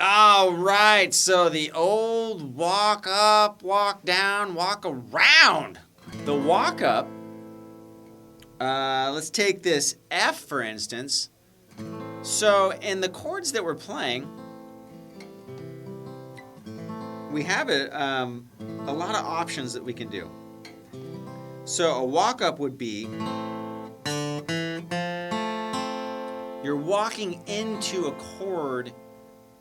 All right, so the old walk up, walk down, walk around. The walk up, let's take this F for instance. So in the chords that we're playing, we have a lot of options that we can do. So a walk up would be, you're walking into a chord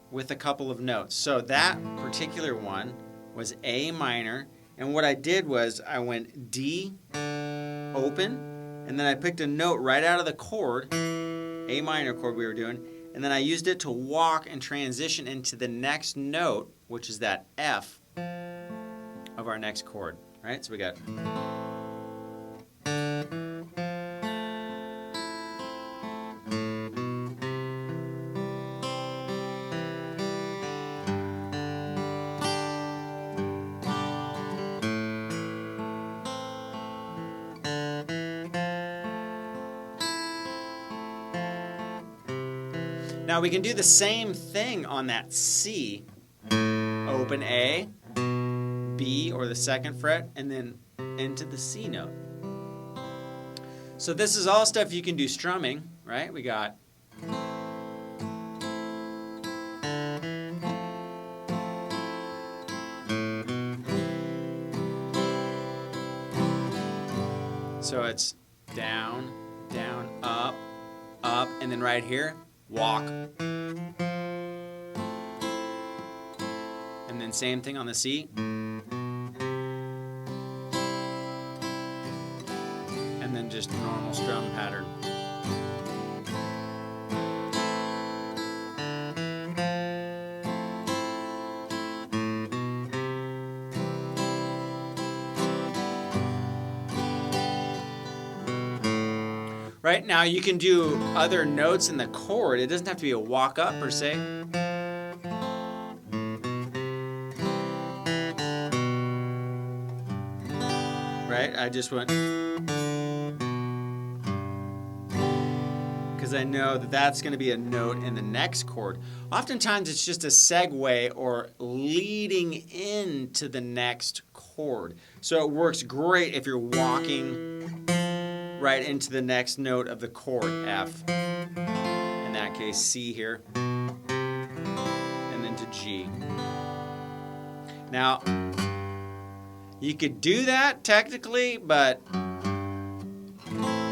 with a couple of notes. So that particular one was A minor, and what I did was I went D, open, and then I picked a note right out of the chord, A minor chord we were doing, and then I used it to walk and transition into the next note, which is that F of our next chord, right? So we got... Now we can do the same thing on that C. Open A, B or the second fret, and then into the C note. So this is all stuff you can do strumming, right? We got... So it's down, down, up, up, and then right here, walk. And then same thing on the C. And then just normal strum pattern. Right, now you can do other notes in the chord. It doesn't have to be a walk up per se. Right, I just went, because I know that that's going to be a note in the next chord. Oftentimes it's just a segue or leading into the next chord. So it works great if you're walking right into the next note of the chord, F. In that case, C here. And then to G. Now, you could do that technically, but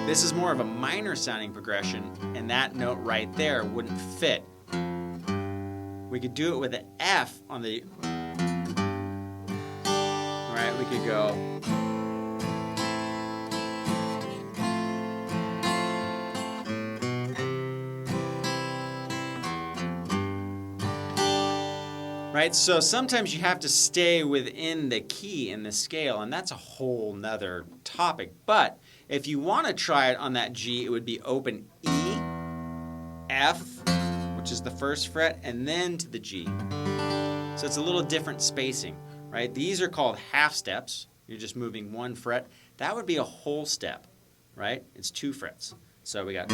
this is more of a minor sounding progression, and that note right there wouldn't fit. We could do it with an F on the... Right, we could go... Right, so sometimes you have to stay within the key in the scale, and that's a whole nother topic. But if you want to try it on that G, it would be open E, F, which is the first fret, and then to the G. So it's a little different spacing, right? These are called half steps. You're just moving one fret. That would be a whole step, right? It's 2 frets. So we got...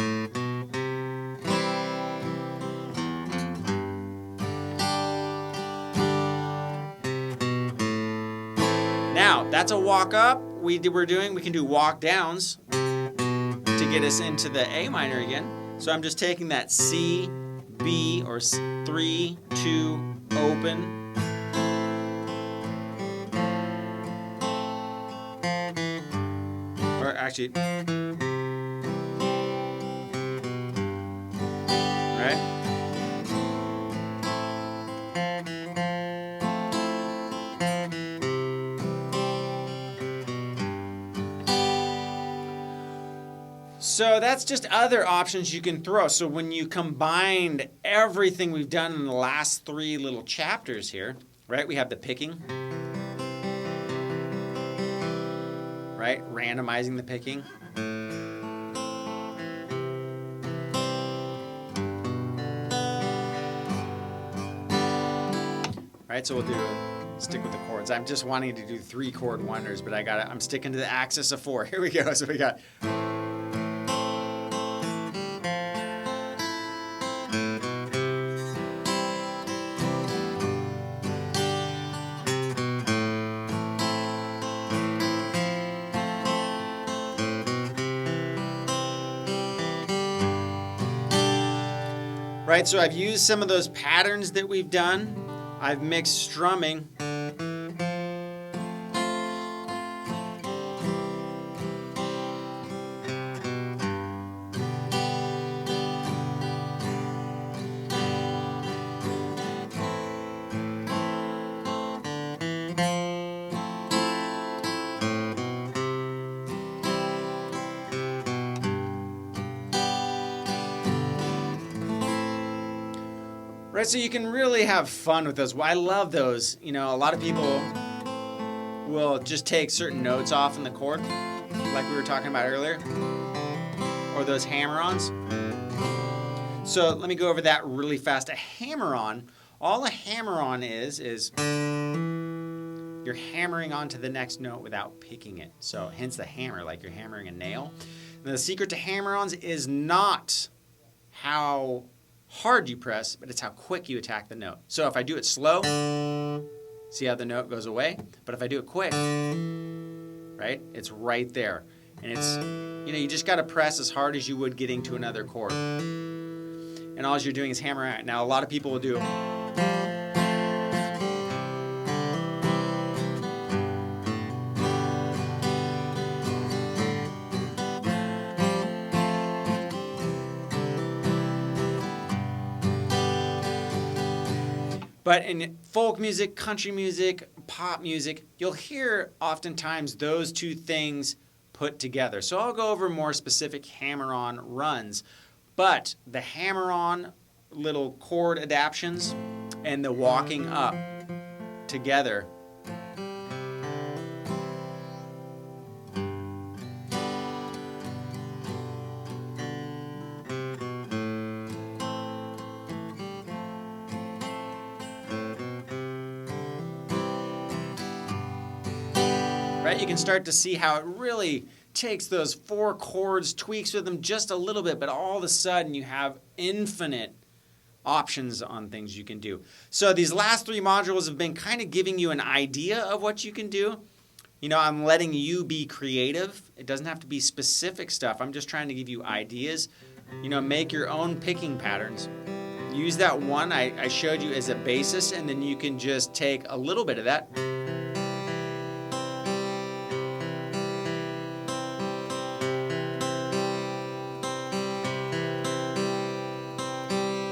Now, that's a walk up we can do walk downs to get us into the A minor again. So I'm just taking that C, B, or 3, 2, open. Or actually, right? So that's just other options you can throw. So when you combined everything we've done in the last 3 little chapters here, right? We have the picking, right? Randomizing the picking. Right, so we'll stick with the chords. I'm just wanting to do 3 chord wonders, but I'm sticking to the axis of 4. Here we go. So we got... right, so I've used some of those patterns that we've done. I've mixed strumming. Right, so you can really have fun with those. I love those. You know, a lot of people will just take certain notes off in the chord, like we were talking about earlier, or those hammer-ons. So let me go over that really fast. A hammer-on, all a hammer-on is you're hammering onto the next note without picking it. So hence the hammer, like you're hammering a nail. And the secret to hammer-ons is not how hard you press, but it's how quick you attack the note. So if I do it slow, see how the note goes away? But if I do it quick, right, it's right there. And it's, you know, you just got to press as hard as you would getting to another chord. And all you're doing is hammer out. Now, a lot of people will do but in folk music, country music, pop music, you'll hear oftentimes those two things put together. So I'll go over more specific hammer-on runs. But the hammer-on little chord adaptions and the walking up together . Right? You can start to see how it really takes those four chords, tweaks with them just a little bit, but all of a sudden you have infinite options on things you can do. So these last three modules have been kind of giving you an idea of what you can do. You know, I'm letting you be creative. It doesn't have to be specific stuff. I'm just trying to give you ideas. You know, make your own picking patterns. Use that one I showed you as a basis, and then you can just take a little bit of that.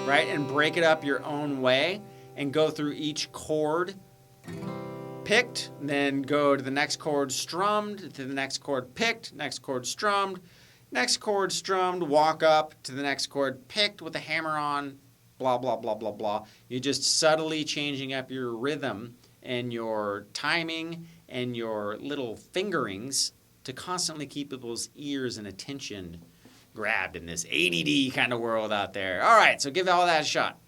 Right, and break it up your own way and go through each chord picked, then go to the next chord strummed, to the next chord picked, next chord strummed, walk up to the next chord picked with a hammer on, blah, blah, blah, blah, blah. You're just subtly changing up your rhythm and your timing and your little fingerings to constantly keep people's ears and attention grabbed in this ADD kind of world out there. All right, so give all that a shot.